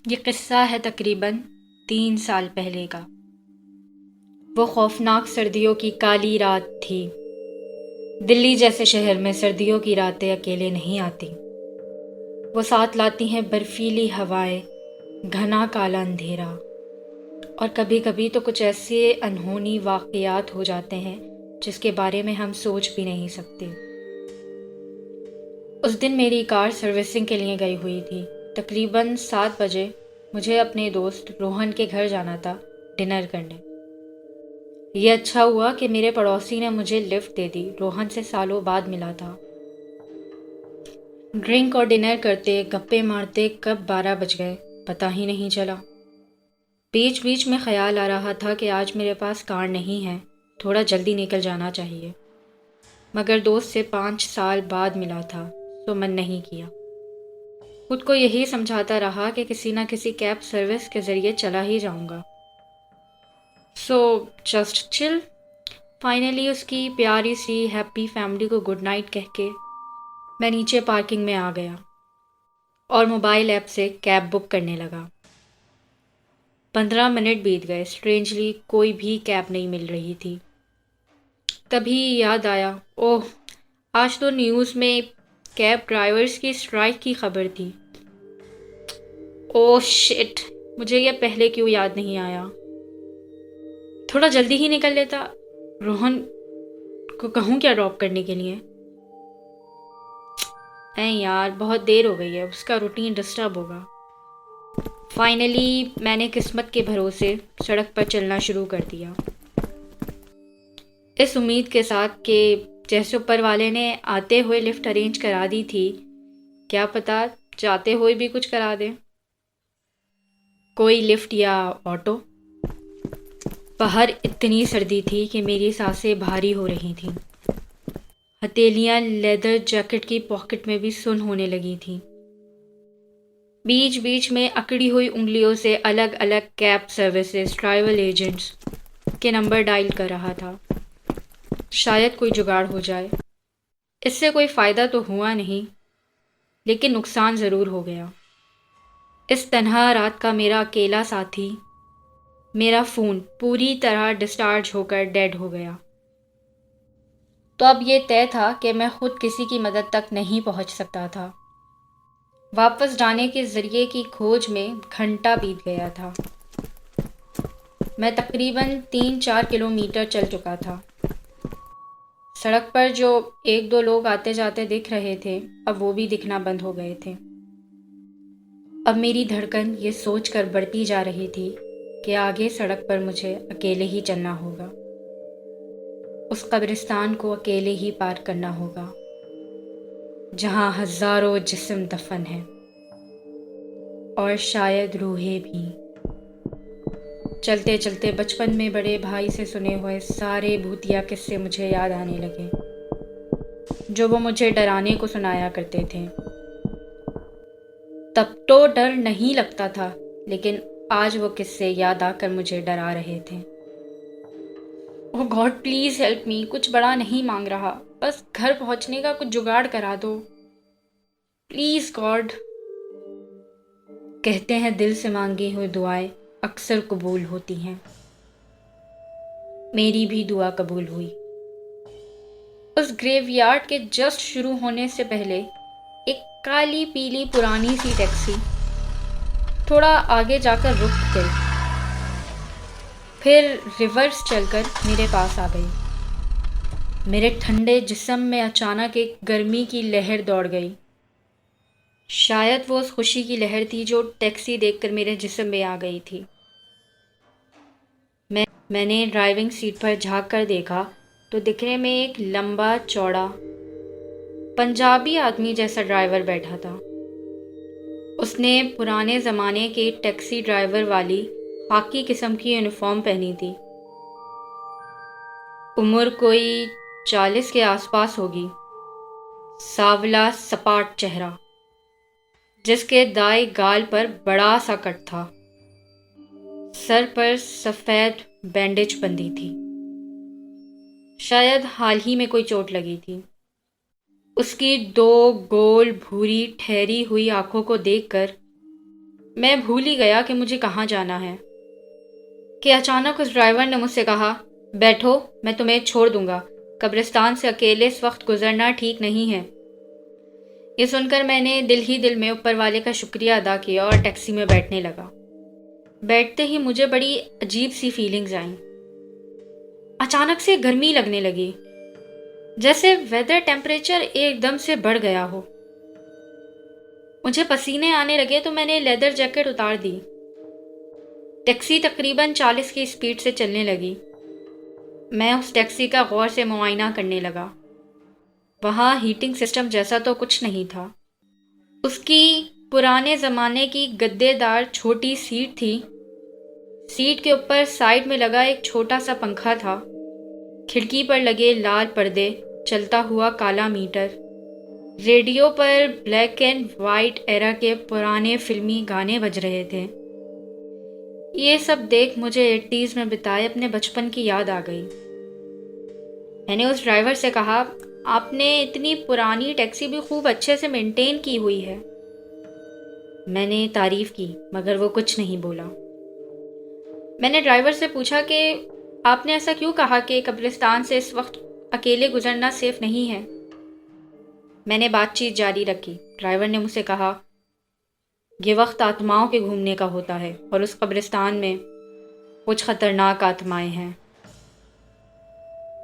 ये किस्सा है तकरीबन 3 साल पहले का। वो खौफनाक सर्दियों की काली रात थी। दिल्ली जैसे शहर में सर्दियों की रातें अकेले नहीं आती। वो साथ लाती हैं बर्फीली हवाएं, घना काला अंधेरा और कभी कभी तो कुछ ऐसे अनहोनी वाक़यात हो जाते हैं जिसके बारे में हम सोच भी नहीं सकते। उस दिन मेरी कार सर्विसिंग के लिए गई हुई थी। तकरीबन 7 बजे मुझे अपने दोस्त रोहन के घर जाना था डिनर करने। ये अच्छा हुआ कि मेरे पड़ोसी ने मुझे लिफ्ट दे दी। रोहन से सालों बाद मिला था। ड्रिंक और डिनर करते गप्पे मारते कब 12 बज गए पता ही नहीं चला। बीच बीच में ख्याल आ रहा था कि आज मेरे पास कार नहीं है, थोड़ा जल्दी निकल जाना चाहिए, मगर दोस्त से 5 साल बाद मिला था तो मन नहीं किया। खुद को यही समझाता रहा कि किसी ना किसी कैब सर्विस के ज़रिए चला ही जाऊंगा। So just chill. फाइनली उसकी प्यारी सी हैप्पी फैमिली को गुड नाइट कह के मैं नीचे पार्किंग में आ गया और मोबाइल ऐप से कैब बुक करने लगा। 15 मिनट बीत गए। स्ट्रेंजली कोई भी कैब नहीं मिल रही थी। तभी याद आया, ओह, आज तो न्यूज़ में कैब ड्राइवर्स की स्ट्राइक की खबर थी। ओह शिट, मुझे यह पहले क्यों याद नहीं आया। थोड़ा जल्दी ही निकल लेता। रोहन को कहूँ क्या ड्रॉप करने के लिए? ऐ यार, बहुत देर हो गई है, उसका रूटीन डिस्टर्ब होगा। फाइनली मैंने किस्मत के भरोसे सड़क पर चलना शुरू कर दिया, इस उम्मीद के साथ कि जैसे ऊपर वाले ने आते हुए लिफ्ट अरेंज करा दी थी, क्या पता जाते हुए भी कुछ करा दे, कोई लिफ्ट या ऑटो। बाहर इतनी सर्दी थी कि मेरी सांसें भारी हो रही थीं। हथेलियाँ लेदर जैकेट की पॉकेट में भी सुन्न होने लगी थीं। बीच बीच में अकड़ी हुई उंगलियों से अलग अलग कैब सर्विसेज ट्रैवल एजेंट्स के नंबर डायल कर रहा था। शायद कोई जुगाड़ हो जाए। इससे कोई फ़ायदा तो हुआ नहीं, लेकिन नुकसान ज़रूर हो गया। इस तन्हा रात का मेरा अकेला साथी, मेरा फ़ोन पूरी तरह डिस्चार्ज होकर डेड हो गया। तो अब ये तय था कि मैं खुद किसी की मदद तक नहीं पहुंच सकता था। वापस जाने के ज़रिए की खोज में घंटा बीत गया था। मैं तकरीबन 3-4 किलोमीटर चल चुका था। सड़क पर जो एक दो लोग आते जाते दिख रहे थे, अब वो भी दिखना बंद हो गए थे। अब मेरी धड़कन ये सोचकर बढ़ती जा रही थी कि आगे सड़क पर मुझे अकेले ही चलना होगा। उस कब्रिस्तान को अकेले ही पार करना होगा जहाँ हज़ारों जिस्म दफन हैं और शायद रूहें भी। चलते चलते बचपन में बड़े भाई से सुने हुए सारे भूतिया किस्से मुझे याद आने लगे, जो वो मुझे डराने को सुनाया करते थे। तब तो डर नहीं लगता था, लेकिन आज वो किस्से याद आकर मुझे डरा रहे थे। ओह गॉड, प्लीज़ हेल्प मी। कुछ बड़ा नहीं मांग रहा, बस घर पहुंचने का कुछ जुगाड़ करा दो, प्लीज़ गॉड। कहते हैं दिल से मांगी हुई दुआएं अक्सर कबूल होती हैं। मेरी भी दुआ कबूल हुई। उस ग्रेवयार्ड के जस्ट शुरू होने से पहले एक काली पीली पुरानी सी टैक्सी थोड़ा आगे जाकर रुक गई, फिर रिवर्स चलकर मेरे पास आ गई। मेरे ठंडे जिस्म में अचानक एक गर्मी की लहर दौड़ गई। शायद वो उस खुशी की लहर थी जो टैक्सी देखकर मेरे जिस्म में आ गई थी। मैंने ड्राइविंग सीट पर झांक कर देखा तो दिखने में एक लंबा चौड़ा पंजाबी आदमी जैसा ड्राइवर बैठा था। उसने पुराने ज़माने के टैक्सी ड्राइवर वाली खाकी किस्म की यूनिफॉर्म पहनी थी। उम्र कोई 40 के आसपास होगी। सांवला सपाट चेहरा, जिसके दाएं गाल पर बड़ा सा कट था। सर पर सफ़ेद बैंडेज बंधी थी। शायद हाल ही में कोई चोट लगी थी। उसकी दो गोल भूरी ठहरी हुई आंखों को देखकर मैं भूल ही गया कि मुझे कहाँ जाना है कि अचानक उस ड्राइवर ने मुझसे कहा, बैठो, मैं तुम्हें छोड़ दूंगा। कब्रिस्तान से अकेले इस वक्त गुजरना ठीक नहीं है। ये सुनकर मैंने दिल ही दिल में ऊपर वाले का शुक्रिया अदा किया और टैक्सी में बैठने लगा। बैठते ही मुझे बड़ी अजीब सी फीलिंग्स आईं। अचानक से गर्मी लगने लगी, जैसे वेदर टेम्परेचर एकदम से बढ़ गया हो। मुझे पसीने आने लगे तो मैंने लेदर जैकेट उतार दी। टैक्सी तकरीबन 40 की स्पीड से चलने लगी। मैं उस टैक्सी का गौर से मुआयना करने लगा। वहाँ हीटिंग सिस्टम जैसा तो कुछ नहीं था। उसकी पुराने ज़माने की गद्देदार छोटी सीट थी। सीट के ऊपर साइड में लगा एक छोटा सा पंखा था। खिड़की पर लगे लाल पर्दे, चलता हुआ काला मीटर। रेडियो पर ब्लैक एंड वाइट एरा के पुराने फिल्मी गाने बज रहे थे। ये सब देख मुझे 80s में बिताए अपने बचपन की याद आ गई। मैंने उस ड्राइवर से कहा, आपने इतनी पुरानी टैक्सी भी खूब अच्छे से मेंटेन की हुई है। मैंने तारीफ की, मगर वो कुछ नहीं बोला। मैंने ड्राइवर से पूछा कि आपने ऐसा क्यों कहा कि कब्रिस्तान से इस वक्त अकेले गुजरना सेफ नहीं है। मैंने बातचीत जारी रखी। ड्राइवर ने मुझसे कहा, ये वक्त आत्माओं के घूमने का होता है और उस कब्रिस्तान में कुछ खतरनाक आत्माएं हैं।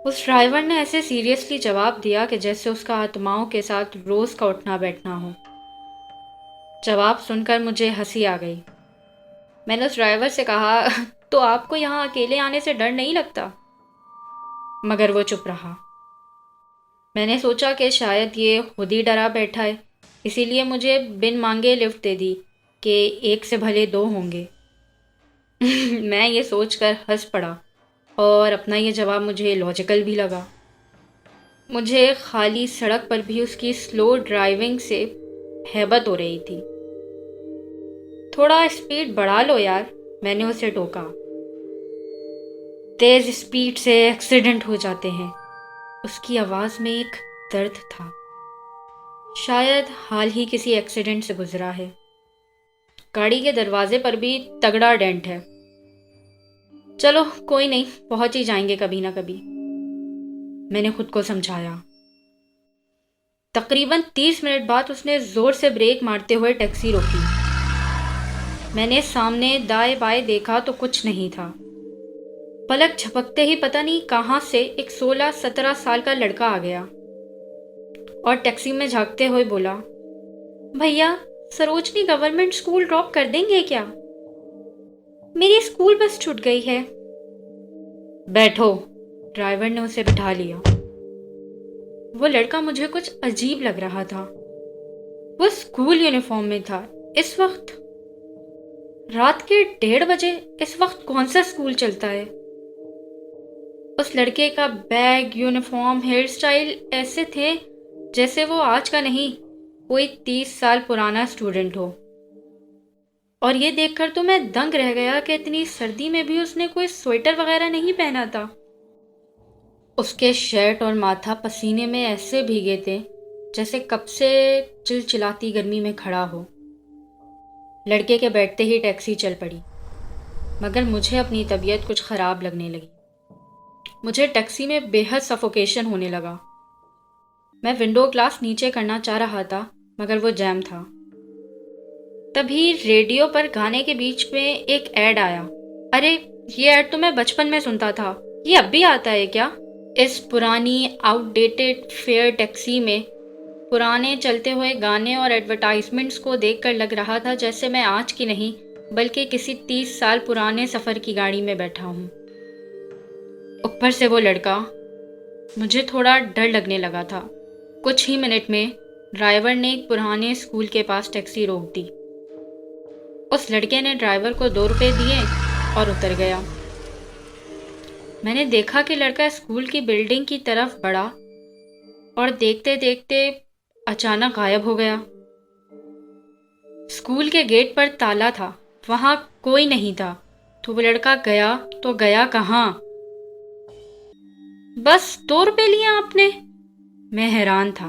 उस ड्राइवर ने ऐसे सीरियसली जवाब दिया कि जैसे उसका आत्माओं के साथ रोज़ का उठना बैठना हो। जवाब सुनकर मुझे हंसी आ गई। मैंने उस ड्राइवर से कहा, तो आपको यहाँ अकेले आने से डर नहीं लगता? मगर वो चुप रहा। मैंने सोचा कि शायद ये खुद ही डरा बैठा है, इसीलिए मुझे बिन मांगे लिफ्ट दे दी कि एक से भले दो होंगे। मैं ये सोचकर हंस पड़ा और अपना ये जवाब मुझे लॉजिकल भी लगा। मुझे खाली सड़क पर भी उसकी स्लो ड्राइविंग से हैबत हो रही थी। थोड़ा स्पीड बढ़ा लो यार, मैंने उसे टोका। तेज स्पीड से एक्सीडेंट हो जाते हैं। उसकी आवाज़ में एक दर्द था। शायद हाल ही किसी एक्सीडेंट से गुजरा है। गाड़ी के दरवाजे पर भी तगड़ा डेंट है। चलो कोई नहीं, पहुंच ही जाएंगे कभी ना कभी, मैंने खुद को समझाया। तकरीबन 30 मिनट बाद उसने ज़ोर से ब्रेक मारते हुए टैक्सी रोकी। मैंने सामने दाएं बाएं देखा तो कुछ नहीं था। पलक झपकते ही पता नहीं कहाँ से एक 16-17 साल का लड़का आ गया और टैक्सी में झांकते हुए बोला, भैया सरोजनी गवर्नमेंट स्कूल ड्रॉप कर देंगे क्या? मेरी स्कूल बस छूट गई है। बैठो, ड्राइवर ने उसे बिठा लिया। वो लड़का मुझे कुछ अजीब लग रहा था। वो स्कूल यूनिफॉर्म में था। इस वक्त रात के 1:30 बजे, इस वक्त कौन सा स्कूल चलता है? उस लड़के का बैग, यूनिफॉर्म, हेयर स्टाइल ऐसे थे जैसे वो आज का नहीं, कोई 30 साल पुराना स्टूडेंट हो। और ये देखकर तो मैं दंग रह गया कि इतनी सर्दी में भी उसने कोई स्वेटर वगैरह नहीं पहना था। उसके शर्ट और माथा पसीने में ऐसे भीगे थे जैसे कब से चिलचिलाती गर्मी में खड़ा हो। लड़के के बैठते ही टैक्सी चल पड़ी, मगर मुझे अपनी तबीयत कुछ ख़राब लगने लगी। मुझे टैक्सी में बेहद सफोकेशन होने लगा। मैं विंडो ग्लास नीचे करना चाह रहा था, मगर वो जैम था। तभी रेडियो पर गाने के बीच में एक ऐड आया। अरे, ये ऐड तो मैं बचपन में सुनता था, ये अब भी आता है क्या? इस पुरानी आउटडेटेड फेयर टैक्सी में पुराने चलते हुए गाने और एडवर्टाइजमेंट्स को देखकर लग रहा था जैसे मैं आज की नहीं बल्कि किसी 30 साल पुराने सफ़र की गाड़ी में बैठा हूँ। ऊपर से वो लड़का, मुझे थोड़ा डर लगने लगा था। कुछ ही मिनट में ड्राइवर ने एक पुराने स्कूल के पास टैक्सी रोक दी। उस लड़के ने ड्राइवर को 2 रुपए दिए और उतर गया। मैंने देखा कि लड़का स्कूल की बिल्डिंग की तरफ बढ़ा और देखते देखते अचानक गायब हो गया। स्कूल के गेट पर ताला था, वहां कोई नहीं था, तो वो लड़का गया तो गया कहाँ? बस 2 रुपए लिए आपने? मैं हैरान था।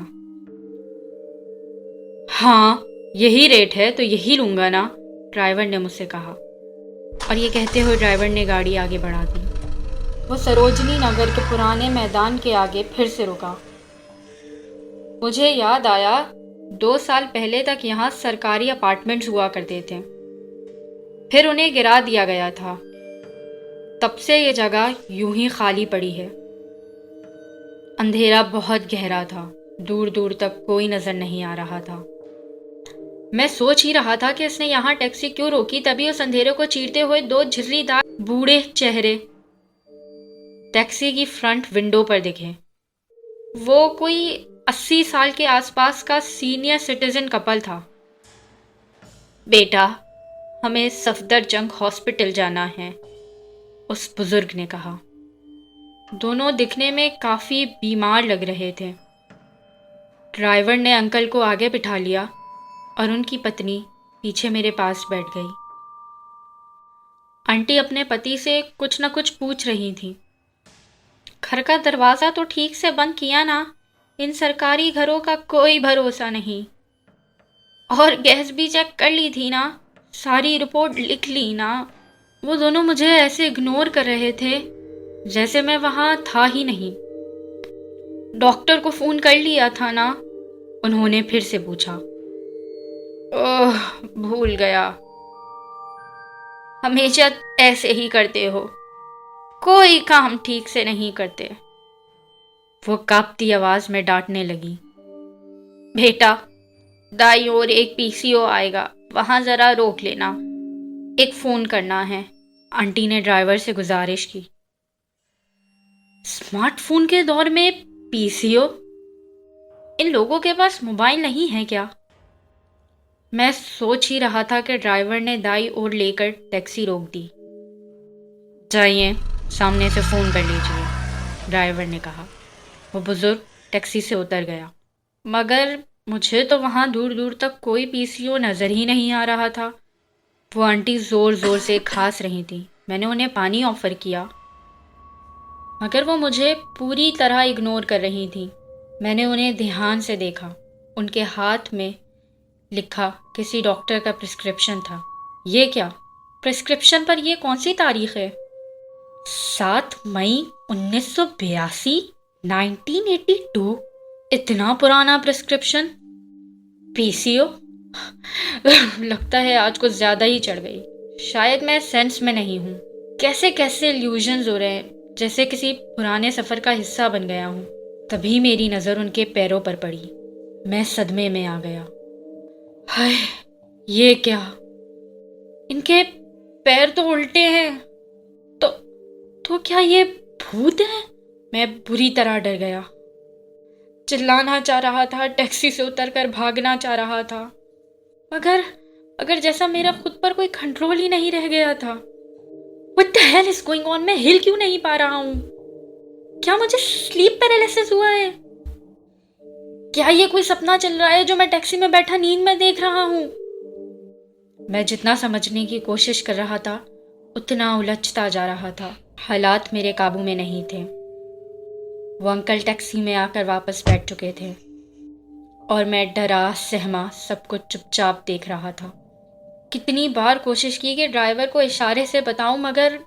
हाँ, यही रेट है तो यही लूंगा ना, ड्राइवर ने मुझसे कहा, और ये कहते हुए ड्राइवर ने गाड़ी आगे बढ़ा दी। वो सरोजनी नगर के पुराने मैदान के आगे फिर से रुका। मुझे याद आया, 2 साल पहले तक यहाँ सरकारी अपार्टमेंट्स हुआ करते थे, फिर उन्हें गिरा दिया गया था। तब से ये जगह यूं ही खाली पड़ी है। अंधेरा बहुत गहरा था, दूर दूर तक कोई नजर नहीं आ रहा था। मैं सोच ही रहा था कि इसने यहाँ टैक्सी क्यों रोकी, तभी उस अंधेरे को चीरते हुए 2 झिर्रीदार बूढ़े चेहरे टैक्सी की फ्रंट विंडो पर दिखे। वो कोई 80 साल के आसपास का सीनियर सिटीजन कपल था। बेटा, हमें सफदरजंग हॉस्पिटल जाना है, उस बुजुर्ग ने कहा। दोनों दिखने में काफी बीमार लग रहे थे। ड्राइवर ने अंकल को आगे बिठा लिया और उनकी पत्नी पीछे मेरे पास बैठ गई। आंटी अपने पति से कुछ न कुछ पूछ रही थी। घर का दरवाज़ा तो ठीक से बंद किया ना, इन सरकारी घरों का कोई भरोसा नहीं। और गैस भी चेक कर ली थी ना, सारी रिपोर्ट लिख ली ना। वो दोनों मुझे ऐसे इग्नोर कर रहे थे जैसे मैं वहाँ था ही नहीं। डॉक्टर को फ़ोन कर लिया था ना, उन्होंने फिर से पूछा। ओह, भूल गया। हमेशा ऐसे ही करते हो, कोई काम ठीक से नहीं करते। वो कांपती आवाज में डांटने लगी। बेटा, दाईं ओर एक पीसीओ आएगा, वहां जरा रोक लेना, एक फोन करना है, आंटी ने ड्राइवर से गुजारिश की। स्मार्टफोन के दौर में पीसीओ? इन लोगों के पास मोबाइल नहीं है क्या? मैं सोच ही रहा था कि ड्राइवर ने दाईं ओर लेकर टैक्सी रोक दी। जाइए, सामने से फ़ोन कर लीजिए, ड्राइवर ने कहा। वो बुजुर्ग टैक्सी से उतर गया, मगर मुझे तो वहाँ दूर दूर तक कोई पीसीओ नज़र ही नहीं आ रहा था। वो आंटी ज़ोर ज़ोर से खांस रही थी। मैंने उन्हें पानी ऑफ़र किया, मगर वो मुझे पूरी तरह इग्नोर कर रही थी। मैंने उन्हें ध्यान से देखा। उनके हाथ में लिखा किसी डॉक्टर का प्रिस्क्रिप्शन था। ये क्या? प्रिस्क्रिप्शन पर ये कौन सी तारीख है? 7 मई 1982, 1982। इतना पुराना प्रिस्क्रिप्शन? पीसीओ? लगता है आज कुछ ज़्यादा ही चढ़ गई। शायद मैं सेंस में नहीं हूँ। कैसे कैसे इल्यूजन्स हो रहे हैं, जैसे किसी पुराने सफ़र का हिस्सा बन गया हूँ। तभी मेरी नज़र उनके पैरों पर पड़ी। मैं सदमे में आ गया। हाय, ये क्या? इनके पैर तो उल्टे हैं। तो क्या ये भूत है? मैं बुरी तरह डर गया। चिल्लाना चाह रहा था, टैक्सी से उतरकर भागना चाह रहा था, मगर जैसा मेरा खुद पर कोई कंट्रोल ही नहीं रह गया था। What the hell is going on? मैं हिल क्यों नहीं पा रहा हूँ? क्या मुझे स्लीप पैरालिसिस हुआ है? क्या ये कोई सपना चल रहा है जो मैं टैक्सी में बैठा नींद में देख रहा हूँ? मैं जितना समझने की कोशिश कर रहा था, उतना उलझता जा रहा था। हालात मेरे काबू में नहीं थे। वो अंकल टैक्सी में आकर वापस बैठ चुके थे और मैं डरा सहमा सब कुछ चुपचाप देख रहा था। कितनी बार कोशिश की कि ड्राइवर को इशारे से बताऊं, मगर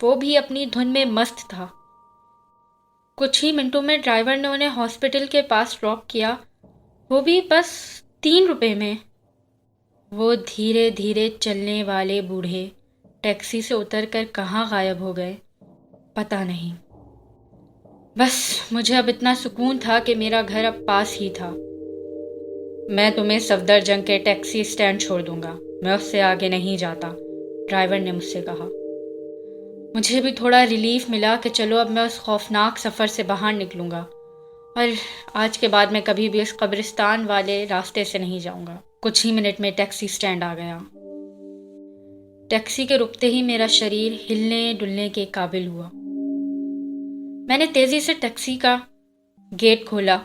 वो भी अपनी धुन में मस्त था। कुछ ही मिनटों में ड्राइवर ने उन्हें हॉस्पिटल के पास ड्रॉप किया, वो भी बस 3 रुपए में। वो धीरे धीरे चलने वाले बूढ़े टैक्सी से उतरकर कहाँ गायब हो गए, पता नहीं। बस मुझे अब इतना सुकून था कि मेरा घर अब पास ही था। मैं तुम्हें सफदरजंग के टैक्सी स्टैंड छोड़ दूंगा, मैं उससे आगे नहीं जाता, ड्राइवर ने मुझसे कहा। मुझे भी थोड़ा रिलीफ मिला कि चलो अब मैं उस खौफनाक सफ़र से बाहर निकलूंगा और आज के बाद मैं कभी भी उस कब्रिस्तान वाले रास्ते से नहीं जाऊंगा। कुछ ही मिनट में टैक्सी स्टैंड आ गया। टैक्सी के रुकते ही मेरा शरीर हिलने डुलने के काबिल हुआ। मैंने तेज़ी से टैक्सी का गेट खोला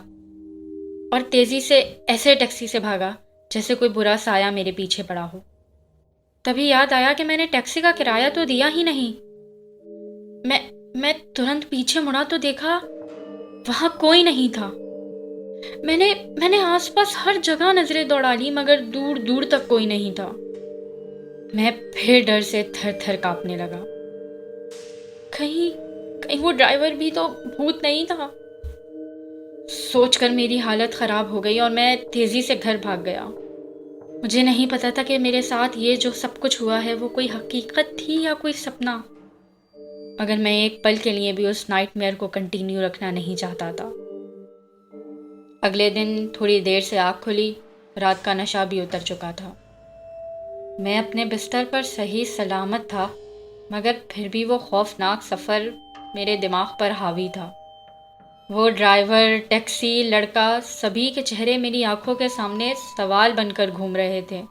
और तेज़ी से ऐसे टैक्सी से भागा जैसे कोई बुरा साया मेरे पीछे पड़ा हो। तभी याद आया कि मैंने टैक्सी का किराया तो दिया ही नहीं। मैं तुरंत पीछे मुड़ा तो देखा वहाँ कोई नहीं था। मैंने आसपास हर जगह नजरें दौड़ा ली, मगर दूर दूर तक कोई नहीं था। मैं फिर डर से थर थर कांपने लगा। कहीं कहीं वो ड्राइवर भी तो भूत नहीं था। सोचकर मेरी हालत ख़राब हो गई और मैं तेज़ी से घर भाग गया। मुझे नहीं पता था कि मेरे साथ ये जो सब कुछ हुआ है वो कोई हकीकत थी या कोई सपना, मगर मैं एक पल के लिए भी उस नाइटमेयर को कंटिन्यू रखना नहीं चाहता था। अगले दिन थोड़ी देर से आँख खुली, रात का नशा भी उतर चुका था। मैं अपने बिस्तर पर सही सलामत था, मगर फिर भी वो खौफनाक सफ़र मेरे दिमाग पर हावी था। वो ड्राइवर, टैक्सी, लड़का, सभी के चेहरे मेरी आंखों के सामने सवाल बनकर घूम रहे थे,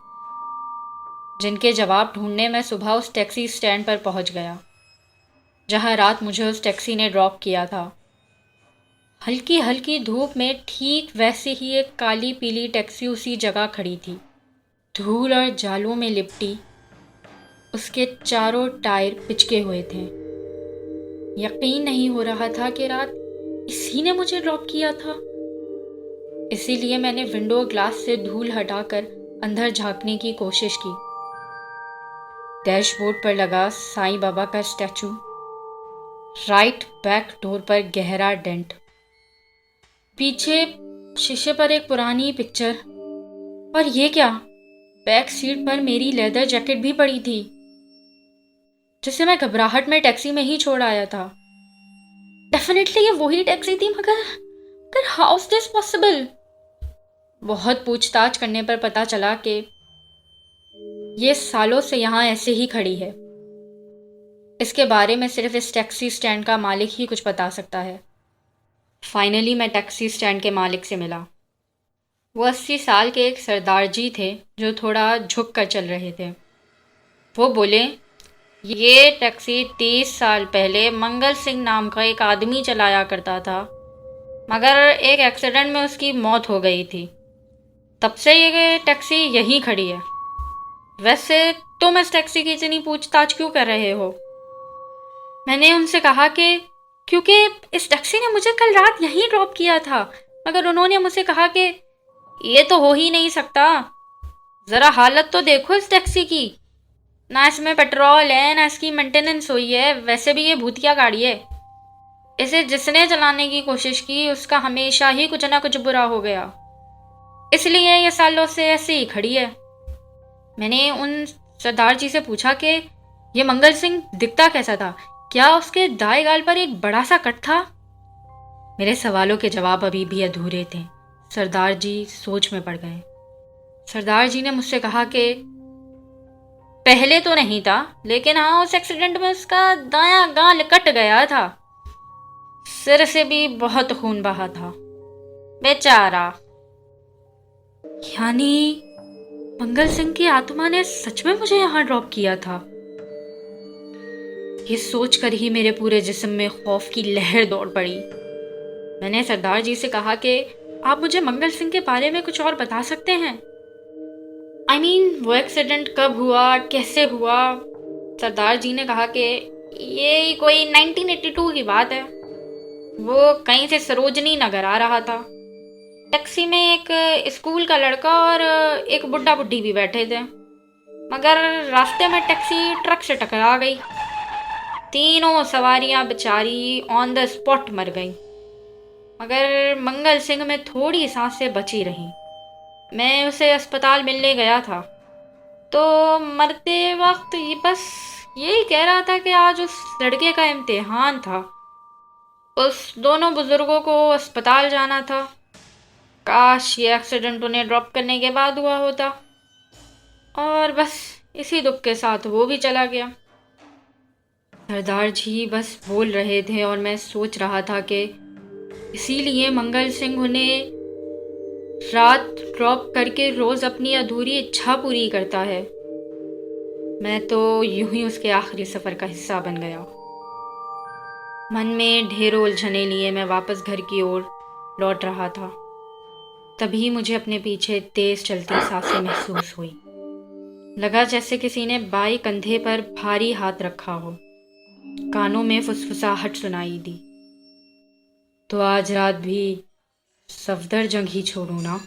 जिनके जवाब ढूंढने मैं सुबह उस टैक्सी स्टैंड पर पहुंच गया, जहां रात मुझे उस टैक्सी ने ड्रॉप किया था। हल्की हल्की धूप में ठीक वैसे ही एक काली पीली टैक्सी उसी जगह खड़ी थी, धूल और जालों में लिपटी। उसके चारों टायर पिचके हुए थे। यकीन नहीं हो रहा था कि रात इसी ने मुझे ड्रॉप किया था। इसीलिए मैंने विंडो ग्लास से धूल हटाकर अंदर झांकने की कोशिश की। डैशबोर्ड पर लगा साईं बाबा का स्टैचू, राइट बैक डोर पर गहरा डेंट, पीछे शीशे पर एक पुरानी पिक्चर, और ये क्या, बैक सीट पर मेरी लेदर जैकेट भी पड़ी थी, जिसे मैं घबराहट में टैक्सी में ही छोड़ आया था। डेफिनेटली ये वही टैक्सी थी, मगर हाउ इज दिस पॉसिबल? बहुत पूछताछ करने पर पता चला कि ये सालों से यहाँ ऐसे ही खड़ी है। इसके बारे में सिर्फ इस टैक्सी स्टैंड का मालिक ही कुछ बता सकता है। फाइनली मैं टैक्सी स्टैंड के मालिक से मिला। वो 80 साल के एक सरदार जी थे जो थोड़ा झुक कर चल रहे थे। वो बोले, ये टैक्सी 30 साल पहले मंगल सिंह नाम का एक आदमी चलाया करता था, मगर एक एक्सीडेंट में उसकी मौत हो गई थी। तब से ये टैक्सी यहीं खड़ी है। वैसे तुम इस टैक्सी की इतनी पूछताछ क्यों कर रहे हो? मैंने उनसे कहा कि क्योंकि इस टैक्सी ने मुझे कल रात यहीं ड्रॉप किया था, मगर उन्होंने मुझसे कहा कि ये तो हो ही नहीं सकता। ज़रा हालत तो देखो इस टैक्सी की, ना इसमें पेट्रोल है ना इसकी मेंटेनेंस हुई है। वैसे भी ये भूतिया गाड़ी है। इसे जिसने चलाने की कोशिश की उसका हमेशा ही कुछ ना कुछ बुरा हो गया, इसलिए ये सालों से ऐसे ही खड़ी है। मैंने उन सरदार जी से पूछा कि ये मंगल सिंह दिखता कैसा था? क्या उसके दाएं गाल पर एक बड़ा सा कट था? मेरे सवालों के जवाब अभी भी अधूरे थे। सरदार जी सोच में पड़ गए। सरदार जी ने मुझसे कहा कि पहले तो नहीं था, लेकिन हाँ, उस एक्सीडेंट में उसका दायां गाल कट गया था। सिर से भी बहुत खून बहा था, बेचारा। यानी मंगल सिंह की आत्मा ने सच में मुझे यहाँ ड्रॉप किया था। ये सोचकर ही मेरे पूरे जिस्म में खौफ की लहर दौड़ पड़ी। मैंने सरदार जी से कहा कि आप मुझे मंगल सिंह के बारे में कुछ और बता सकते हैं? वो एक्सीडेंट कब हुआ, कैसे हुआ? सरदार जी ने कहा कि ये कोई 1982 की बात है। वो कहीं से सरोजनी नगर आ रहा था। टैक्सी में एक स्कूल का लड़का और एक बुढ़ा बुढ़ी भी बैठे थे, मगर रास्ते में टैक्सी ट्रक से टकरा गई। तीनों सवारियां बेचारी ऑन द स्पॉट मर गईं, मगर मंगल सिंह में थोड़ी सांसें बची रहीं। मैं उसे अस्पताल मिलने गया था, तो मरते वक्त ये बस यही कह रहा था कि आज उस लड़के का इम्तिहान था। उस दोनों बुजुर्गों को अस्पताल जाना था। काश ये एक्सीडेंट उन्हें ड्रॉप करने के बाद हुआ होता। और बस इसी दुख के साथ वो भी चला गया। सरदार जी बस बोल रहे थे और मैं सोच रहा था कि इसीलिए मंगल सिंह उन्हें रात ड्रॉप करके रोज अपनी अधूरी इच्छा पूरी करता है। मैं तो यूं ही उसके आखिरी सफर का हिस्सा बन गया। मन में ढेरों उलझने लिए मैं वापस घर की ओर लौट रहा था। तभी मुझे अपने पीछे तेज चलती सांसें महसूस हुई। लगा जैसे किसी ने बाएं कंधे पर भारी हाथ रखा हो। कानों में फुसफुसाहट सुनाई दी। तो आज रात भी सफदरजंग ही छोड़ू ना।